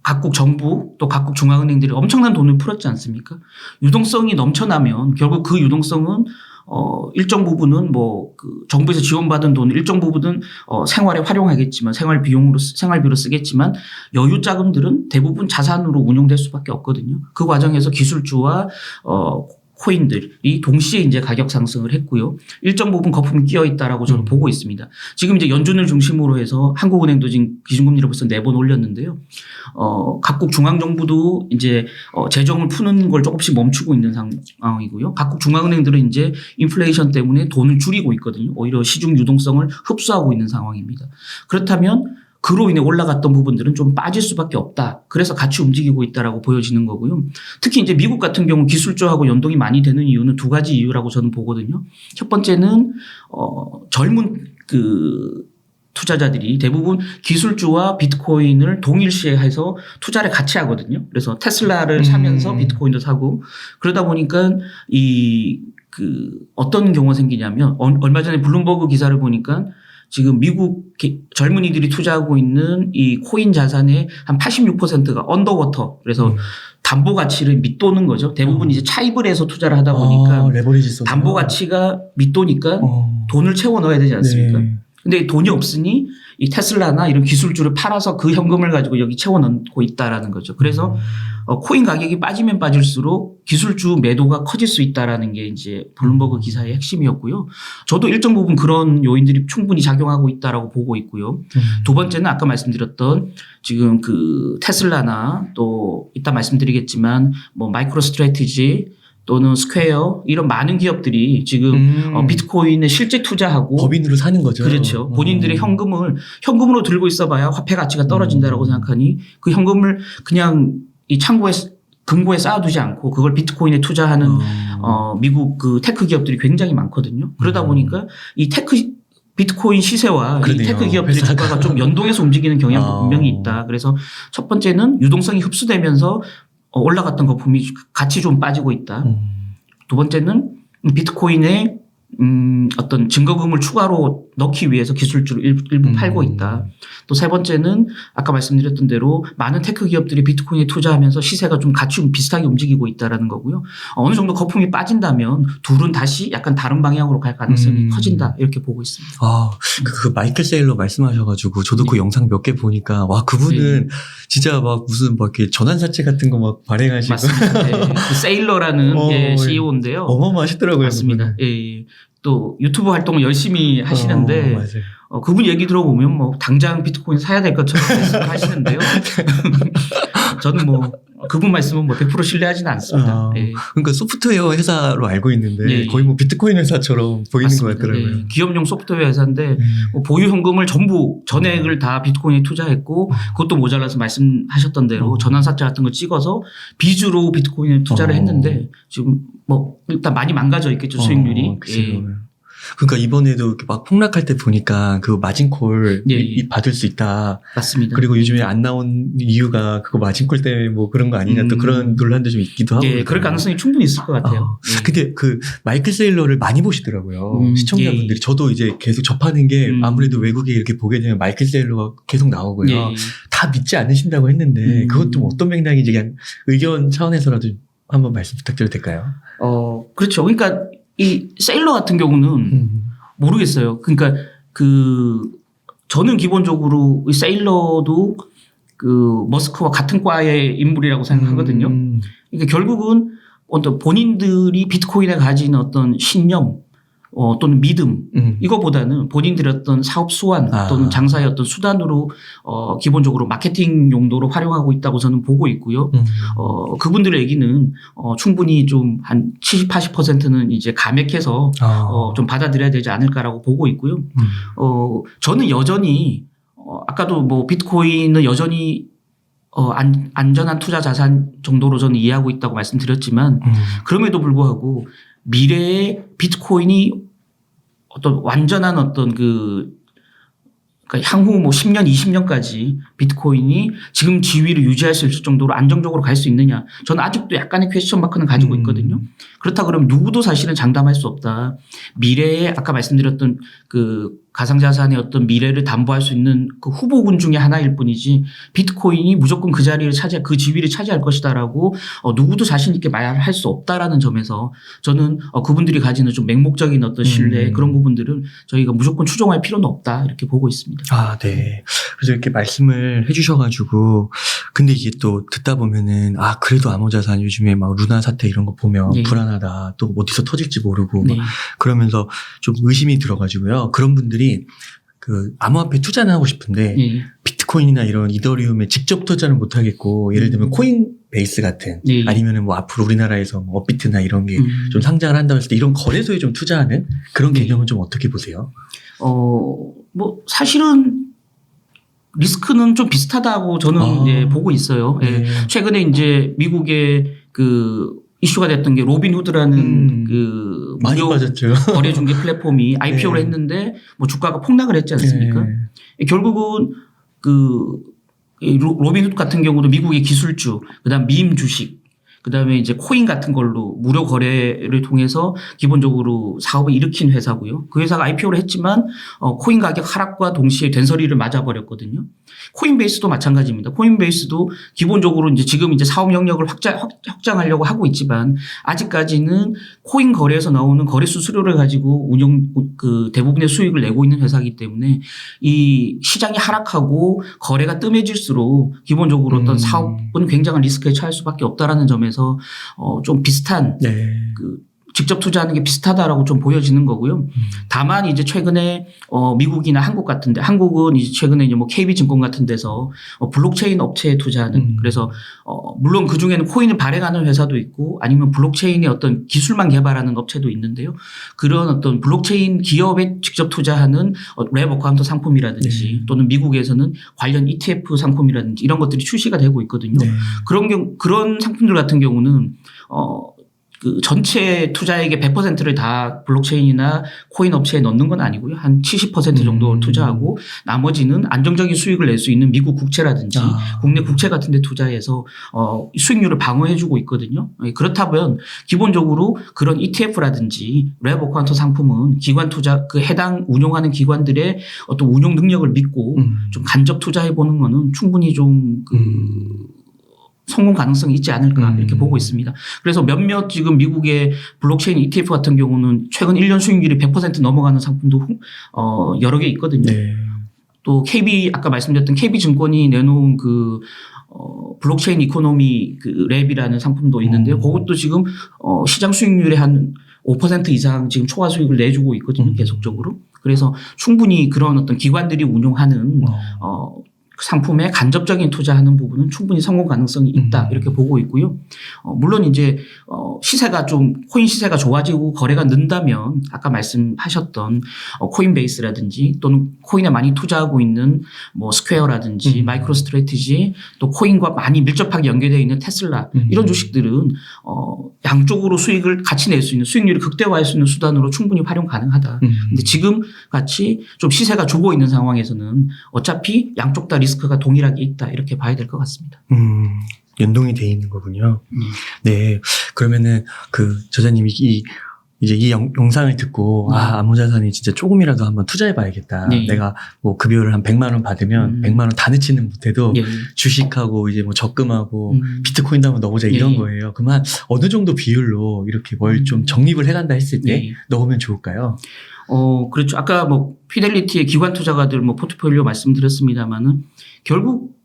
각국 정부 또 각국 중앙은행들이 엄청난 돈을 풀었지 않습니까? 유동성이 넘쳐나면 결국 그 유동성은 일정 부분은 그 정부에서 지원받은 돈 일정 부분은 생활에 활용하겠지만 생활비로 쓰겠지만 여유 자금들은 대부분 자산으로 운용될 수밖에 없거든요. 그 과정에서 기술주와 코인들이 동시에 이제 가격 상승을 했고요. 일정 부분 거품이 끼어 있다라고 저는 보고 있습니다. 지금 이제 연준을 중심으로 해서 한국은행도 지금 기준금리를 벌써 4번 올렸는데요. 각국 중앙정부도 이제 재정을 푸는 걸 조금씩 멈추고 있는 상황이고요. 각국 중앙은행들은 이제 인플레이션 때문에 돈을 줄이고 있거든요. 오히려 시중 유동성을 흡수하고 있는 상황입니다. 그렇다면 그로 인해 올라갔던 부분들은 좀 빠질 수밖에 없다. 그래서 같이 움직이고 있다라고 보여지는 거고요. 특히 이제 미국 같은 경우 기술주하고 연동이 많이 되는 이유는 2가지 이유라고 저는 보거든요. 첫 번째는 젊은 투자자들이 대부분 기술주와 비트코인을 동일시해서 투자를 같이 하거든요. 그래서 테슬라를 사면서 비트코인도 사고 그러다 보니까 어떤 경우가 생기냐면 얼마 전에 블룸버그 기사를 보니까 지금 미국 젊은이들이 투자하고 있는 이 코인 자산의 한 86%가 언더워터. 그래서 담보 가치를 밑도는 거죠. 대부분 이제 차입을 해서 투자를 하다 보니까
레버리지
담보 가치가 밑도니까 돈을 채워 넣어야 되지 않습니까?
네.
근데 돈이 없으니 이 테슬라나 이런 기술주를 팔아서 그 현금을 가지고 여기 채워 넣고 있다라는 거죠. 그래서 코인 가격이 빠지면 빠질수록 기술주 매도가 커질 수 있다라는 게 이제 블룸버그 기사의 핵심이었고요. 저도 일정 부분 그런 요인들이 충분히 작용하고 있다라고 보고 있고요. 두 번째는 아까 말씀드렸던 지금 그 테슬라나 또 이따 말씀드리겠지만 마이크로 스트래티지 또는 스퀘어 이런 많은 기업들이 지금 비트코인에 실제 투자하고
법인으로 사는 거죠.
그렇죠. 본인들의 현금으로 들고 있어봐야 화폐 가치가 떨어진다라고 생각하니 그 현금을 그냥 이 창고에 금고에 쌓아두지 않고 그걸 비트코인에 투자하는 미국 그 테크 기업들이 굉장히 많거든요. 그러다 보니까 이 비트코인 시세와
그러네요.
이 테크 기업들의 주가가 좀 연동해서 움직이는 경향도 분명히 있다. 그래서 첫 번째는 유동성이 흡수되면서 올라갔던 거품이 같이 좀 빠지고 있다. 두 번째는 비트코인에 어떤 증거금을 추가로 넣기 위해서 기술주를 일부 팔고 있다. 또 세 번째는 아까 말씀드렸던 대로 많은 테크 기업들이 비트코인에 투자하면서 시세가 좀 같이 비슷하게 움직이고 있다라는 거고요. 어느 정도 거품이 빠진다면 둘은 다시 약간 다른 방향으로 갈 가능성이 커진다. 이렇게 보고 있습니다.
그 마이클 세일러 말씀하셔가지고 저도 그 영상 몇 개 보니까 와 그분은 진짜 막 무슨 막 이렇게 전환사채 같은 거 막 발행하시고
맞습니다. 네. 그 세일러라는 CEO인데요.
어마어마하시더라고요.
맞습니다. 예. 또 유튜브 활동을 열심히 하시는데
맞아요.
그분 얘기 들어보면 당장 비트코인 사야 될 것처럼 말씀을 하시는데요. 저는 그분 말씀은 100% 신뢰하지는 않습니다. 예.
그러니까 소프트웨어 회사로 알고 있는데 거의 비트코인 회사처럼 보이는
맞습니다.
것 같더라고요.
예. 기업용 소프트웨어 회사인데 보유 현금을 전부 전액을 다 비트코인에 투자했고 그것도 모자라서 말씀하셨던 대로 전환사채 같은 거 찍어서 빚으로 비트코인에 투자를 했는데 지금 일단 많이 망가져 있겠죠 수익률이.
예. 그러니까 이번에도 이렇게 막 폭락할 때 보니까 그 마진콜
예.
받을 수 있다.
맞습니다.
그리고 요즘에 안 나온 이유가 그거 마진콜 때문에 뭐 그런 거 아니냐 또 그런 논란도 좀 있기도 하고.
예, 그럴 가능성이 충분히 있을 것 같아요. 예.
근데 그 마이클 세일러를 많이 보시더라고요. 시청자분들이.
예.
저도 이제 계속 접하는 게 아무래도 외국에 이렇게 보게 되면 마이클 세일러가 계속 나오고요.
예.
다 믿지 않으신다고 했는데 그것 좀 어떤 맥락인지 그냥 의견 차원에서라도 한번 말씀 부탁드려도 될까요?
그렇죠. 그러니까 이 세일러 같은 경우는 모르겠어요. 그러니까 저는 기본적으로 이 세일러도 머스크와 같은 과의 인물이라고 생각하거든요. 그러니까 결국은 어떤 본인들이 비트코인에 가진 어떤 신념 또는 믿음 이거보다는 본인들의 어떤 사업 수완 또는 장사의 어떤 수단으로 기본적으로 마케팅 용도로 활용하고 있다고 저는 보고 있고요. 그분들의 얘기는 충분히 좀 한 70, 80%는 이제 감액해서 좀 받아들여야 되지 않을까라고 보고 있고요. 저는 여전히 아까도 뭐 비트코인은 여전히 안전한 투자 자산 정도로 저는 이해하고 있다고 말씀드렸지만 그럼에도 불구하고 미래의 비트코인이 어떤 완전한 어떤 그러니까 향후 뭐 10년, 20년까지 비트코인이 지금 지위를 유지할 수 있을 정도로 안정적으로 갈 수 있느냐. 저는 아직도 약간의 퀘스천 마크는 가지고 있거든요. 그렇다 그러면 누구도 사실은 장담할 수 없다. 미래에 아까 말씀드렸던 가상자산의 어떤 미래를 담보할 수 있는 그 후보군 중에 하나일 뿐이지 비트코인이 무조건 그 자리를 그 지위를 차지할 것이다라고 누구도 자신 있게 말할 수 없다라는 점에서 저는 그분들이 가지는 좀 맹목적인 어떤 신뢰 그런 부분들을 저희가 무조건 추종할 필요는 없다 이렇게 보고 있습니다.
네. 그래서 이렇게 말씀을 해주셔가지고 근데 이게 또 듣다 보면은 그래도 암호자산 요즘에 막 루나 사태 이런 거 보면
네.
불안하다. 또 어디서 터질지 모르고
네.
그러면서 좀 의심이 들어가지고요. 그런 분들이 암호화폐 투자는 하고 싶은데
네.
비트코인이나 이런 이더리움에 직접 투자는 못 하겠고 예를 들면 코인베이스 같은
네.
아니면은 뭐 앞으로 우리나라에서 뭐 업비트나 이런 게 좀 상장을 한다고 했을 때 이런 거래소에 좀 투자하는 그런 개념은 좀 어떻게 보세요?
뭐 사실은 리스크는 좀 비슷하다고 저는 이제 보고 있어요.
네.
최근에 이제 미국의 이슈가 됐던 게 로빈후드라는
많이
무료
빠졌죠.
거래 중개 플랫폼이 IPO를
네.
했는데 뭐 주가가 폭락을 했지 않습니까?
네.
결국은 이 로빈후드 같은 경우도 미국의 기술주, 그다음 밈 주식, 그다음에 이제 코인 같은 걸로 무료 거래를 통해서 기본적으로 사업을 일으킨 회사고요. 그 회사가 IPO를 했지만 코인 가격 하락과 동시에 된소리를 맞아버렸거든요. 코인베이스도 마찬가지입니다. 코인베이스도 기본적으로 이제 지금 이제 사업 영역을 확장하려고 하고 있지만 아직까지는 코인 거래에서 나오는 거래 수수료를 가지고 대부분의 수익을 내고 있는 회사이기 때문에 이 시장이 하락하고 거래가 뜸해질수록 기본적으로 어떤 사업은 굉장한 리스크에 처할 수밖에 없다라는 점에서 좀 비슷한 직접 투자하는 게 비슷하다라고 좀 보여지는 거고요. 다만 이제 최근에 미국이나 한국 같은데 한국은 이제 최근에 이제 뭐 KB증권 같은 데서 블록체인 업체에 투자하는 그래서 물론 그 중에는 코인을 발행하는 회사도 있고 아니면 블록체인의 어떤 기술만 개발하는 업체도 있는데요. 그런 어떤 블록체인 기업에 직접 투자하는 랩 어카운트 상품이라든지 또는 미국에서는 관련 ETF 상품이라든지 이런 것들이 출시가 되고 있거든요. 그런 상품들 같은 경우는 전체 투자액의 100%를 다 블록체인이나 코인 업체에 넣는 건 아니고요. 한 70% 정도 투자하고 나머지는 안정적인 수익을 낼 수 있는 미국 국채라든지 국내 국채 같은 데 투자해서 수익률을 방어해주고 있거든요. 그렇다면 기본적으로 그런 ETF라든지 랩 어카운트 상품은 기관 투자 해당 운용하는 기관들의 어떤 운용 능력을 믿고 좀 간접 투자해보는 거는 충분히 좀 성공 가능성이 있지 않을까 이렇게 보고 있습니다. 그래서 몇몇 지금 미국의 블록체인 ETF 같은 경우는 최근 1년 수익률이 100% 넘어가는 상품도 여러 개 있거든요. 또 아까 말씀드렸던 KB증권이 내놓은 블록체인 이코노미 랩이라는 상품도 있는데요. 그것도 지금 시장 수익률의 한 5% 이상 지금 초과 수익을 내주고 있거든요. 계속적으로. 그래서 충분히 그런 어떤 기관들이 운용하는 상품에 간접적인 투자하는 부분은 충분히 성공 가능성이 있다 이렇게 보고 있고요. 물론 이제 시세가 좀 코인 시세가 좋아지고 거래가 는다면 아까 말씀하셨던 코인베이스라든지 또는 코인에 많이 투자하고 있는 뭐 스퀘어라든지 마이크로 스트래티지 또 코인과 많이 밀접하게 연계되어 있는 테슬라 이런 주식들은 양쪽으로 수익을 같이 낼 수 있는 수익률을 극대화할 수 있는 수단으로 충분히 활용 가능하다. 근데 지금 같이 좀 시세가 죽어 있는 상황에서는 어차피 양쪽 다 리스크가 동일하게 있다 이렇게 봐야 될 것 같습니다.
연동이 돼 있는 거군요. 네. 그러면은 그 저자님이 이제 이 영상을 듣고 암호자산이 진짜 조금이라도 한번 투자해 봐야겠다.
네.
내가 뭐 급여를 한 100만 원 받으면 100만 원 다 넣지는 못해도
네.
주식하고 이제 뭐 적금하고 비트코인도 한번 넣어보자 이런
네.
거예요. 그러면 어느 정도 비율로 이렇게 뭘 좀 적립을 해간다 했을 때
네.
넣으면 좋을까요?
그렇죠. 아까 뭐 피델리티의 기관 투자가들 뭐 포트폴리오 말씀드렸습니다만은 결국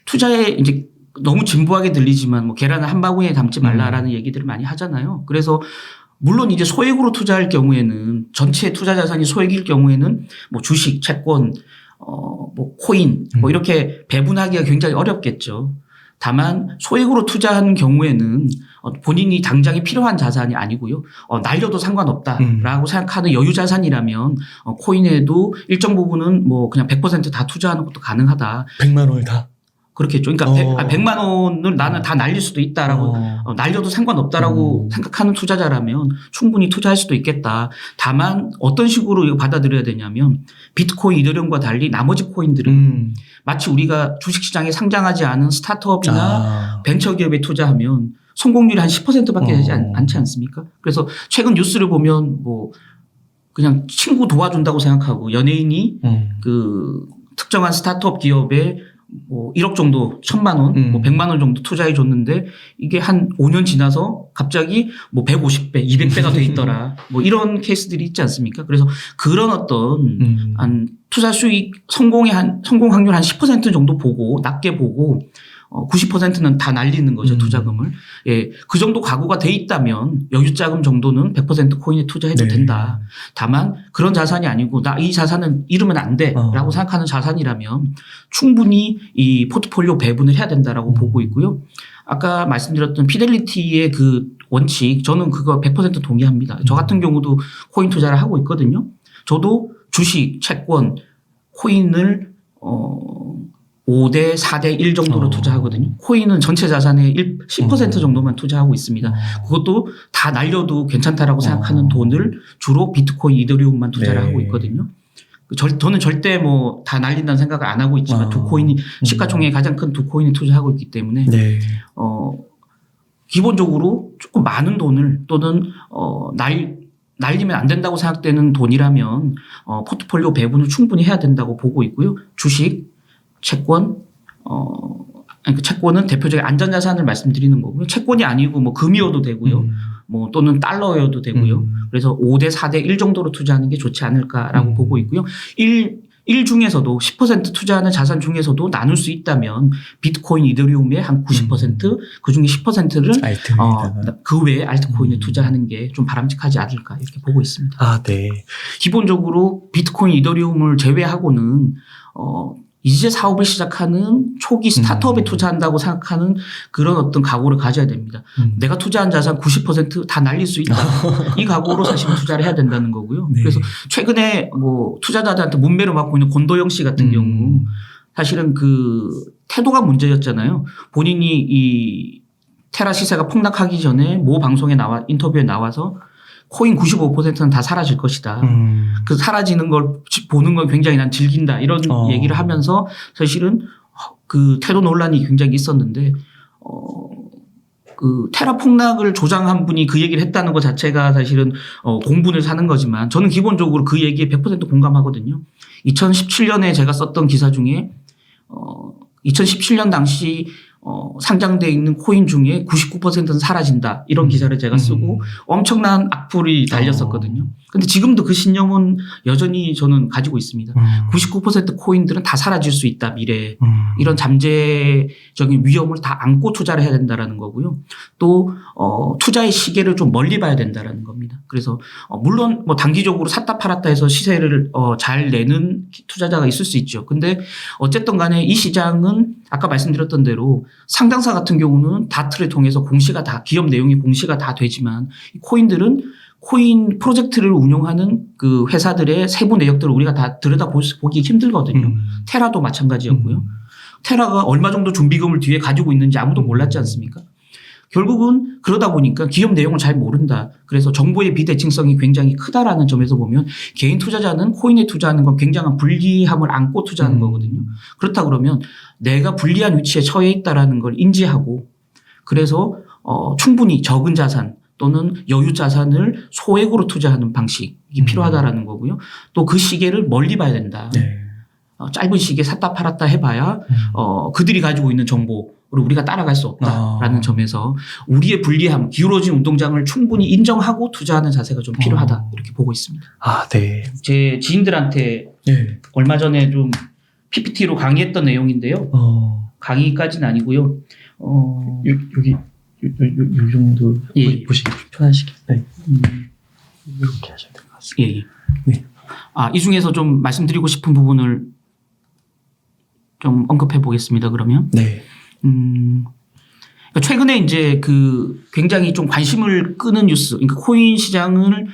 투자에 이제 너무 진부하게 들리지만 뭐 계란을 한 바구니에 담지 말라라는 얘기들을 많이 하잖아요. 그래서 물론 이제 소액으로 투자할 경우에는 전체 투자 자산이 소액일 경우에는 뭐 주식, 채권, 뭐 코인 뭐 이렇게 배분하기가 굉장히 어렵겠죠. 다만 소액으로 투자하는 경우에는 본인이 당장에 필요한 자산이 아니고요. 날려도 상관없다라고 생각하는 여유 자산이라면 코인에도 일정 부분은 뭐 그냥 100% 다 투자하는 것도 가능하다.
100만 원을 다?
그렇겠죠. 그러니까 100만 원을 나는 다 날릴 수도 있다라고 날려도 상관없다라고 생각하는 투자자라면 충분히 투자할 수도 있겠다. 다만 어떤 식으로 이거 받아들여야 되냐면 비트코인, 이더리움과 달리 나머지 코인들은 마치 우리가 주식시장에 상장하지 않은 스타트업이나 벤처기업에 투자하면 성공률이 한 10%밖에 되지 않지 않습니까? 그래서 최근 뉴스를 보면 뭐 그냥 친구 도와준다고 생각하고 연예인이 그 특정한 스타트업 기업에 뭐 1억 정도 1,000만 원, 뭐 100만 원 정도 투자해 줬는데 이게 한 5년 지나서 갑자기 뭐 150배, 200배가 돼 있더라. 뭐 이런 케이스들이 있지 않습니까? 그래서 그런 어떤 한 투자 수익 성공 확률 한 10% 정도 보고 낮게 보고 90%는 다 날리는 거죠, 투자금을. 예. 그 정도 각오가 돼 있다면 여유 자금 정도는 100% 코인에 투자해도 된다. 다만 그런 자산이 아니고 나 이 자산은 잃으면 안 돼라고 생각하는 자산이라면 충분히 이 포트폴리오 배분을 해야 된다라고 보고 있고요. 아까 말씀드렸던 피델리티의 그 원칙 저는 그거 100% 동의합니다. 저 같은 경우도 코인 투자를 하고 있거든요. 저도 주식, 채권, 코인을 5대 4대 1 정도로 투자하거든요. 코인은 전체 자산의 10% 정도만 투자하고 있습니다. 그것도 다 날려도 괜찮다라고 생각하는 돈을 주로 비트코인, 이더리움만 투자를 하고 있거든요. 저는 절대 뭐 다 날린다는 생각을 안 하고 있지만 두 코인이 시가총액이 가장 큰 두 코인에 투자하고 있기 때문에 기본적으로 조금 많은 돈을 또는 날리면 안 된다고 생각되는 돈이라면 포트폴리오 배분을 충분히 해야 된다고 보고 있고요. 주식, 채권, 그러니까 채권은 대표적인 안전자산을 말씀드리는 거고요. 채권이 아니고 뭐 금이어도 되고요. 뭐 또는 달러여도 되고요. 그래서 5대 4대 1 정도로 투자하는 게 좋지 않을까라고 보고 있고요. 1 중에서도 10% 투자하는 자산 중에서도 나눌 수 있다면 비트코인, 이더리움의 한 90% 그중에 10%를 그 외에 알트코인에 투자하는 게 좀 바람직하지 않을까 이렇게 보고 있습니다.
아, 네.
기본적으로 비트코인, 이더리움을 제외하고는 이제 사업을 시작하는 초기 스타트업에 투자한다고 생각하는 그런 어떤 각오를 가져야 됩니다. 내가 투자한 자산 90% 다 날릴 수 있다. 이 각오로 사실 투자를 해야 된다는 거고요.
네.
그래서 최근에 뭐 투자자들한테 문매를 받고 있는 권도영 씨 같은 경우 사실은 그 태도가 문제였잖아요. 본인이 이 테라 시세가 폭락하기 전에 모 방송에 인터뷰에 나와서 코인 95%는 다 사라질 것이다. 그 사라지는 걸 보는 걸 굉장히 난 즐긴다. 이런 얘기를 하면서 사실은 그 테러 논란이 굉장히 있었는데, 그 테라 폭락을 조장한 분이 그 얘기를 했다는 것 자체가 사실은 공분을 사는 거지만 저는 기본적으로 그 얘기에 100% 공감하거든요. 2017년에 제가 썼던 기사 중에 2017년 당시 상장되어 있는 코인 중에 99%는 사라진다. 이런 기사를 제가 쓰고 엄청난 악플이 달렸었거든요. 근데 지금도 그 신념은 여전히 저는 가지고 있습니다. 99% 코인들은 다 사라질 수 있다. 미래에. 이런 잠재적인 위험을 다 안고 투자를 해야 된다라는 거고요. 또 투자의 시계를 좀 멀리 봐야 된다라는 겁니다. 그래서 물론 뭐 단기적으로 샀다 팔았다 해서 시세를 잘 내는 투자자가 있을 수 있죠. 근데 어쨌든 간에 이 시장은 아까 말씀드렸던 대로 상장사 같은 경우는 다트를 통해서 공시가 다 기업 내용이 공시가 다 되지만 이 코인들은 코인 프로젝트를 운영하는 그 회사들의 세부 내역들을 우리가 다 들여다보기 힘들거든요. 테라도 마찬가지였고요. 테라가 얼마 정도 준비금을 뒤에 가지고 있는지 아무도 몰랐지 않습니까? 결국은 그러다 보니까 기업 내용을 잘 모른다. 그래서 정보의 비대칭성이 굉장히 크다라는 점에서 보면 개인 투자자는 코인에 투자하는 건 굉장한 불리함을 안고 투자하는 거거든요. 그렇다 그러면 내가 불리한 위치에 처해 있다라는 걸 인지하고 그래서 충분히 적은 자산 또는 여유 자산을 소액으로 투자하는 방식이 필요하다라는 거고요. 또 그 시계를 멀리 봐야 된다.
네.
짧은 시기에 샀다 팔았다 해봐야 그들이 가지고 있는 정보를 우리가 따라갈 수 없다라는 점에서 우리의 불리함, 기울어진 운동장을 충분히 인정하고 투자하는 자세가 좀 필요하다 이렇게 보고 있습니다.
아, 네.
제 지인들한테
네.
얼마 전에 좀 PPT로 강의했던 내용인데요. 강의까지는 아니고요.
여기 요 정도
예.
보시기 편하시겠어요. 이렇게 하셔야 될 것 같습니다.
예.
네.
이 중에서 좀 말씀드리고 싶은 부분을 좀 언급해 보겠습니다. 그러면.
네.
최근에 이제 그 굉장히 좀 관심을 끄는 뉴스, 그러니까 코인 시장을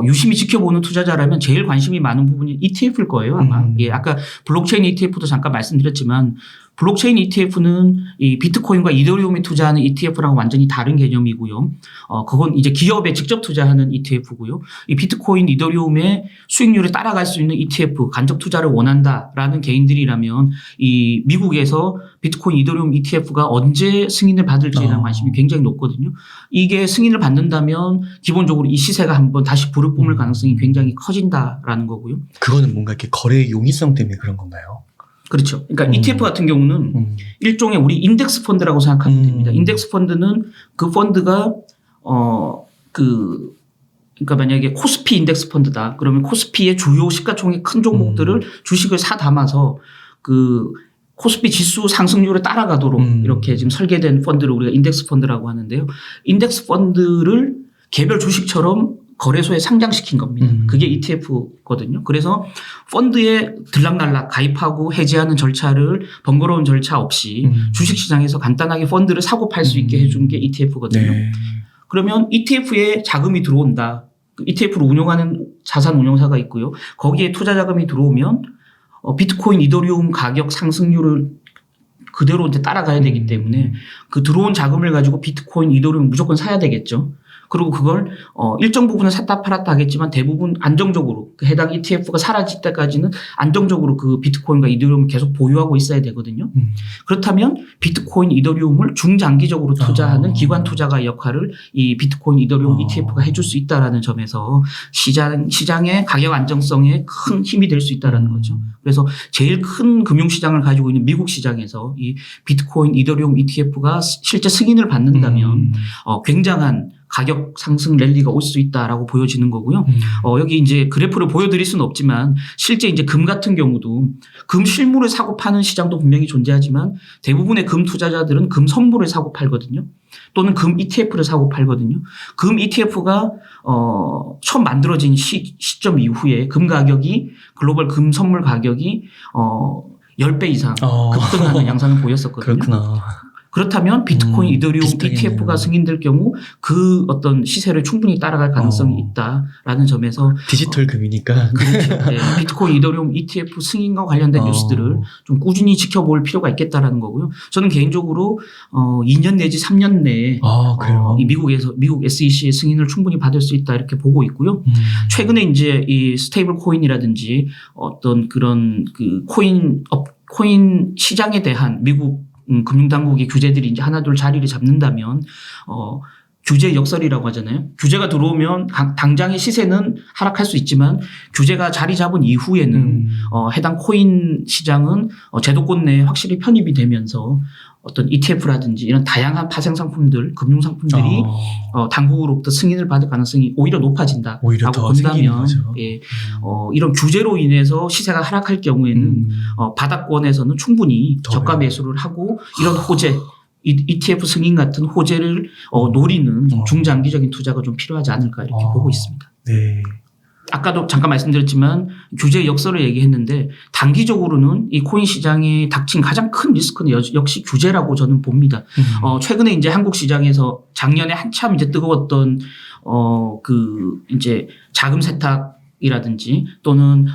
유심히 지켜보는 투자자라면 제일 관심이 많은 부분이 ETF일 거예요, 아마. 예, 아까 블록체인 ETF도 잠깐 말씀드렸지만 블록체인 ETF는 이 비트코인과 이더리움에 투자하는 ETF랑 완전히 다른 개념이고요. 그건 이제 기업에 직접 투자하는 ETF고요. 이 비트코인, 이더리움의 수익률에 따라갈 수 있는 ETF, 간접 투자를 원한다라는 개인들이라면 이 미국에서 비트코인, 이더리움 ETF가 언제 승인을 받을지에 대한 관심이 굉장히 높거든요. 이게 승인을 받는다면 기본적으로 이 시세가 한번 다시 불을 뿜을 가능성이 굉장히 커진다라는 거고요.
그거는 뭔가 이렇게 거래 용이성 때문에 그런 건가요?
그렇죠. 그러니까 ETF 같은 경우는 일종의 우리 인덱스 펀드라고 생각하면 됩니다. 인덱스 펀드는 그 펀드가 그러니까 만약에 코스피 인덱스 펀드다. 그러면 코스피의 주요 시가총액 큰 종목들을 주식을 사 담아서 그 코스피 지수 상승률에 따라가도록 이렇게 지금 설계된 펀드를 우리가 인덱스 펀드라고 하는데요. 인덱스 펀드를 개별 주식처럼 거래소에 상장시킨 겁니다. 그게 ETF거든요. 그래서 펀드에 들락날락 가입하고 해지하는 절차를 번거로운 절차 없이 주식시장에서 간단하게 펀드를 사고 팔 수 있게 해준 게 ETF거든요.
네.
그러면 ETF에 자금이 들어온다. ETF를 운용하는 자산 운용사가 있고요. 거기에 투자 자금이 들어오면 비트코인, 이더리움 가격 상승률을 그대로 이제 따라가야 되기 때문에 그 들어온 자금을 가지고 비트코인, 이더리움 무조건 사야 되겠죠. 그리고 그걸 일정 부분은 샀다 팔았다 하겠지만 대부분 안정적으로 그 해당 ETF가 사라질 때까지는 안정적으로 그 비트코인과 이더리움을 계속 보유하고 있어야 되거든요. 그렇다면 비트코인, 이더리움을 중장기적으로 투자하는 기관 투자가의 역할을 이 비트코인, 이더리움 ETF가 해줄 수 있다라는 점에서 시장의 가격 안정성에 큰 힘이 될 수 있다라는 거죠. 그래서 제일 큰 금융시장을 가지고 있는 미국 시장에서 이 비트코인, 이더리움 ETF가 실제 승인을 받는다면 굉장한 가격 상승 랠리가 올 수 있다라고 보여지는 거고요. 여기 이제 그래프를 보여드릴 수는 없지만 실제 이제 금 같은 경우도 금 실물을 사고 파는 시장도 분명히 존재하지만 대부분의 금 투자자들은 금 선물을 사고 팔거든요. 또는 금 ETF를 사고 팔거든요. 금 ETF가 처음 만들어진 시점 이후에 금 가격이 글로벌 금 선물 가격이 10배 이상 급등하는 양상을 보였었거든요.
그렇구나.
그렇다면 비트코인, 이더리움
비슷하겠네요.
ETF가 승인될 경우 그 어떤 시세를 충분히 따라갈 가능성이 있다라는 점에서
디지털 금이니까.
그렇죠. 네, 비트코인, 이더리움 ETF 승인과 관련된 뉴스들을 좀 꾸준히 지켜볼 필요가 있겠다라는 거고요. 저는 개인적으로 2년 내지 3년 내에
그래요?
이 미국 SEC의 승인을 충분히 받을 수 있다 이렇게 보고 있고요. 최근에 이제 이 스테이블 코인이라든지 어떤 그런 그 코인 시장에 대한 미국 금융당국의 규제들이 이제 하나둘 자리를 잡는다면 규제 역설이라고 하잖아요. 규제가 들어오면 당장의 시세는 하락할 수 있지만 규제가 자리 잡은 이후에는 해당 코인 시장은 제도권 내에 확실히 편입이 되면서 어떤 ETF라든지 이런 다양한 파생 상품들, 금융 상품들이 당국으로부터 승인을 받을 가능성이 오히려 높아진다라고
오히려 더
본다면 예, 이런 규제로 인해서 시세가 하락할 경우에는 바닥권에서는 충분히 저가 매수를 하고 이런 호재 ETF 승인 같은 호재를 노리는 중장기적인 투자가 좀 필요하지 않을까 이렇게 보고 있습니다.
네.
아까도 잠깐 말씀드렸지만 규제 역설을 얘기했는데 단기적으로는 이 코인 시장에 닥친 가장 큰 리스크는 역시 규제라고 저는 봅니다. 최근에 이제 한국 시장에서 작년에 한참 이제 뜨거웠던 그 이제 자금 세탁이라든지 또는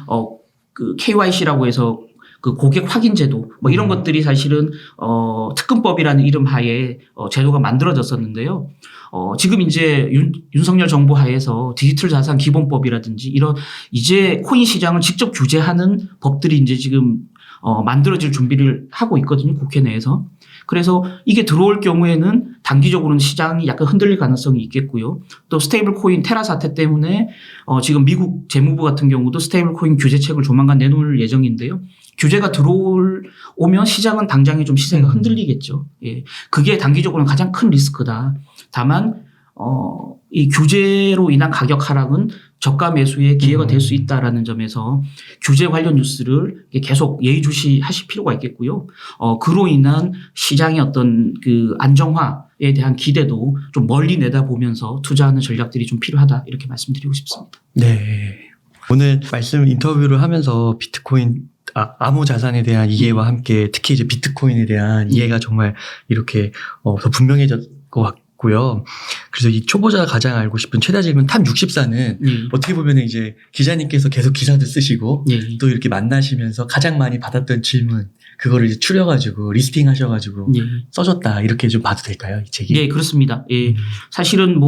그 KYC라고 해서 그 고객 확인 제도 뭐 이런 것들이 사실은 특근법이라는 이름 하에 제도가 만들어졌었는데요. 지금 이제 윤석열 정부 하에서 디지털 자산 기본법이라든지 이런 이제 코인 시장을 직접 규제하는 법들이 이제 지금 만들어질 준비를 하고 있거든요. 국회 내에서. 그래서 이게 들어올 경우에는 단기적으로는 시장이 약간 흔들릴 가능성이 있겠고요. 또 스테이블 코인 테라 사태 때문에 지금 미국 재무부 같은 경우도 스테이블 코인 규제책을 조만간 내놓을 예정인데요. 규제가 들어오면 시장은 당장에 좀 시세가 흔들리겠죠. 예. 그게 단기적으로는 가장 큰 리스크다. 다만, 이 규제로 인한 가격 하락은 저가 매수의 기회가 될 수 있다라는 점에서 규제 관련 뉴스를 계속 예의주시하실 필요가 있겠고요. 그로 인한 시장의 어떤 그 안정화에 대한 기대도 좀 멀리 내다보면서 투자하는 전략들이 좀 필요하다. 이렇게 말씀드리고 싶습니다.
네. 오늘 인터뷰를 하면서 비트코인 암호 자산에 대한 이해와 함께 특히 이제 비트코인에 대한 이해가 정말 이렇게 더 분명해질 것 같고요. 그래서 이 초보자가 가장 알고 싶은 최다 질문 탑 64는 어떻게 보면 이제 기자님께서 계속 기사도 쓰시고 또 이렇게 만나시면서 가장 많이 받았던 질문 그거를 이제 추려가지고 리스팅 하셔가지고 써줬다 이렇게 좀 봐도 될까요? 이 책이?
네, 그렇습니다. 예. 사실은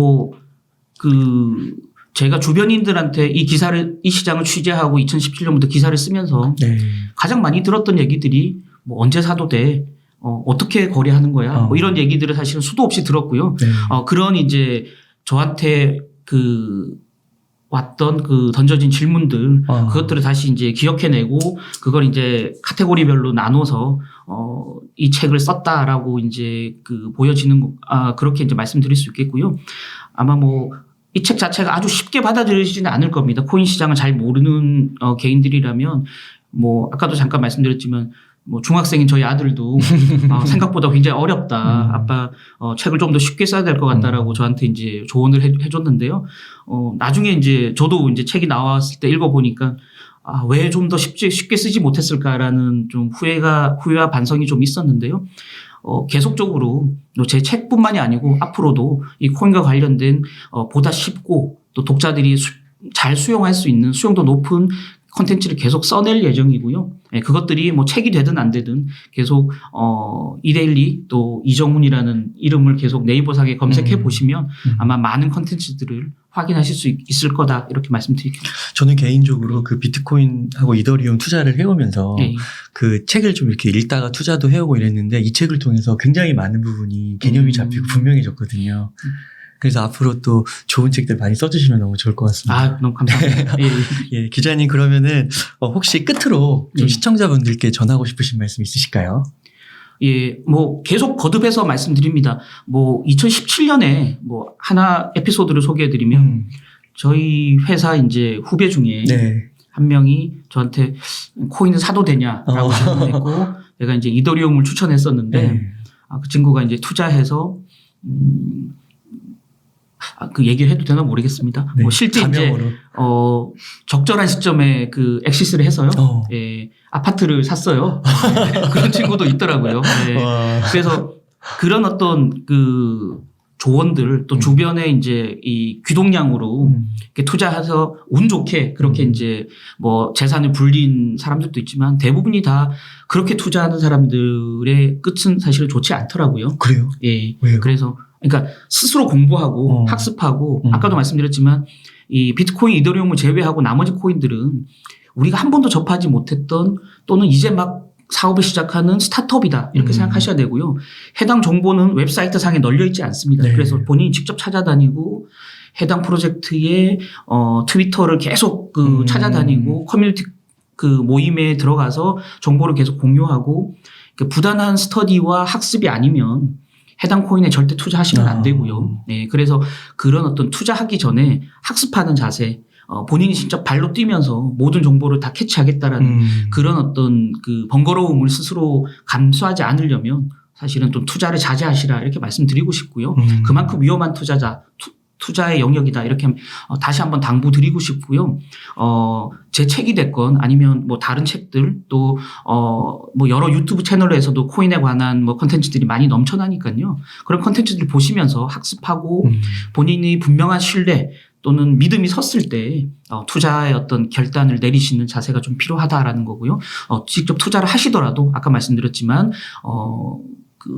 제가 주변인들한테 이 시장을 취재하고 2017년부터 기사를 쓰면서 가장 많이 들었던 얘기들이 뭐 언제 사도 돼? 어떻게 거래하는 거야? 뭐 이런 얘기들을 사실은 수도 없이 들었고요. 그런 이제 저한테 왔던 던져진 질문들, 그것들을 다시 이제 기억해내고 그걸 이제 카테고리별로 나눠서 이 책을 썼다라고 이제 보여지는, 그렇게 이제 말씀드릴 수 있겠고요. 아마 이 책 자체가 아주 쉽게 받아들여지지는 않을 겁니다. 코인 시장을 잘 모르는 개인들이라면 아까도 잠깐 말씀드렸지만 중학생인 저희 아들도 생각보다 굉장히 어렵다. 아빠 책을 좀 더 쉽게 써야 될 것 같다라고 저한테 이제 조언을 해줬는데요. 나중에 이제 저도 이제 책이 나왔을 때 읽어보니까 왜 좀 더 쉽게 쓰지 못했을까라는 좀 후회와 반성이 좀 있었는데요. 계속적으로 제 책뿐만이 아니고 앞으로도 이 코인과 관련된 보다 쉽고 또 독자들이 잘 수용할 수 있는 수용도 높은 콘텐츠를 계속 써낼 예정이고요. 그것들이 책이 되든 안 되든 계속 이데일리 또 이정훈이라는 이름을 계속 네이버상에 검색해 보시면 아마 많은 콘텐츠들을 확인하실 수 있을 거다 이렇게 말씀드리겠습니다.
저는 개인적으로 그 비트코인하고 이더리움 투자를 해오면서 그 책을 좀 이렇게 읽다가 투자도 해오고 이랬는데 이 책을 통해서 굉장히 많은 부분이 개념이 잡히고 분명해졌거든요. 그래서 앞으로 또 좋은 책들 많이 써주시면 너무 좋을 것 같습니다.
너무 감사합니다.
예, 기자님 그러면은 혹시 끝으로 좀 시청자분들께 전하고 싶으신 말씀 있으실까요?
예, 계속 거듭해서 말씀드립니다. 2017년에 하나 에피소드를 소개해드리면 저희 회사 이제 후배 중에 한 명이 저한테 코인을 사도 되냐라고 질문했고 내가 이제 이더리움을 추천했었는데 그 친구가 이제 투자해서 그 얘기를 해도 되나 모르겠습니다. 실제 가명으로. 이제 적절한 시점에 엑시스를 해서요. 아파트를 샀어요. 그런 친구도 있더라고요. 그래서 그런 어떤 조언들 또 주변에 이제 이 귀동냥으로 이렇게 투자해서 운 좋게 그렇게 이제 재산을 불린 사람들도 있지만 대부분이 다 그렇게 투자하는 사람들의 끝은 사실은 좋지 않더라고요.
그래요?
예.
왜요?
그러니까 스스로 공부하고 학습하고 아까도 말씀드렸지만 이 비트코인, 이더리움을 제외하고 나머지 코인들은 우리가 한 번도 접하지 못했던 또는 이제 막 사업을 시작하는 스타트업이다 이렇게 생각하셔야 되고요. 해당 정보는 웹사이트 상에 널려 있지 않습니다.
네.
그래서 본인이 직접 찾아다니고 해당 프로젝트의 트위터를 계속 찾아다니고 커뮤니티 모임에 들어가서 정보를 계속 공유하고 부단한 스터디와 학습이 아니면 해당 코인에 절대 투자하시면 안 되고요. 네, 그래서 그런 어떤 투자하기 전에 학습하는 자세, 본인이 직접 발로 뛰면서 모든 정보를 다 캐치하겠다라는 그런 어떤 번거로움을 스스로 감수하지 않으려면 사실은 좀 투자를 자제하시라 이렇게 말씀드리고 싶고요. 그만큼 위험한 투자의 영역이다 이렇게 다시 한번 당부드리고 싶고요. 제 책이 됐건 아니면 뭐 다른 책들 또 뭐 여러 유튜브 채널에서도 코인에 관한 뭐 컨텐츠들이 많이 넘쳐나니까요. 그런 컨텐츠들 보시면서 학습하고 본인이 분명한 신뢰 또는 믿음이 섰을 때 투자의 어떤 결단을 내리시는 자세가 좀 필요하다라는 거고요. 직접 투자를 하시더라도 아까 말씀드렸지만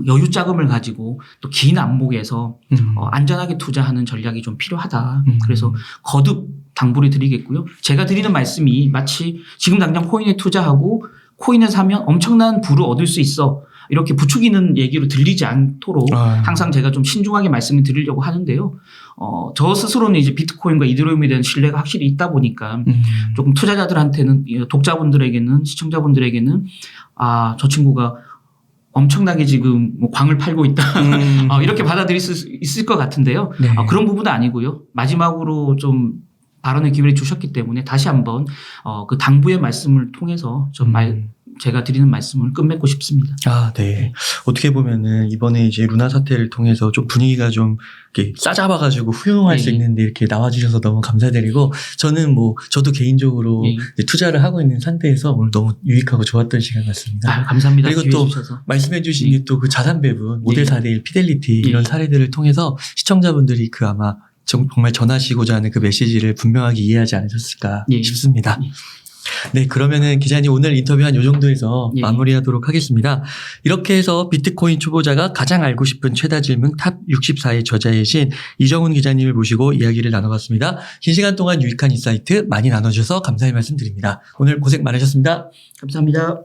여유 자금을 가지고 또 긴 안목에서 안전하게 투자하는 전략이 좀 필요하다. 그래서 거듭 당부를 드리겠고요. 제가 드리는 말씀이 마치 지금 당장 코인에 투자하고 코인을 사면 엄청난 부를 얻을 수 있어. 이렇게 부추기는 얘기로 들리지 않도록 항상 제가 좀 신중하게 말씀을 드리려고 하는데요. 저 스스로는 이제 비트코인과 이더리움에 대한 신뢰가 확실히 있다 보니까 조금 투자자들한테는 독자분들에게는 시청자분들에게는 저 친구가 엄청나게 지금 뭐 광을 팔고 있다. 이렇게 받아들일 수 있을 것 같은데요.
네.
그런 부분은 아니고요. 마지막으로 좀 발언의 기회를 주셨기 때문에 다시 한번 그 당부의 말씀을 통해서 좀 제가 드리는 말씀을 끝맺고 싶습니다.
네. 어떻게 보면은 이번에 이제 루나 사태를 통해서 좀 분위기가 좀 이렇게 싸잡아가지고 후용할 수 있는데 이렇게 나와주셔서 너무 감사드리고 저도 개인적으로 이제 투자를 하고 있는 상태에서 오늘 너무 유익하고 좋았던 시간 같습니다.
감사합니다.
그리고 또 말씀해주신 게 또 그 자산 배분, 모델 4대1 피델리티 이런 사례들을 통해서 시청자분들이 아마 정말 전하시고자 하는 그 메시지를 분명하게 이해하지 않으셨을까 싶습니다. 네, 그러면은 기자님 오늘 인터뷰 한 요 정도에서 마무리하도록 하겠습니다. 이렇게 해서 비트코인 초보자가 가장 알고 싶은 최다 질문 탑 64의 저자이신 이정훈 기자님을 모시고 이야기를 나눠봤습니다. 긴 시간 동안 유익한 인사이트 많이 나눠주셔서 감사의 말씀 드립니다. 오늘 고생 많으셨습니다.
감사합니다.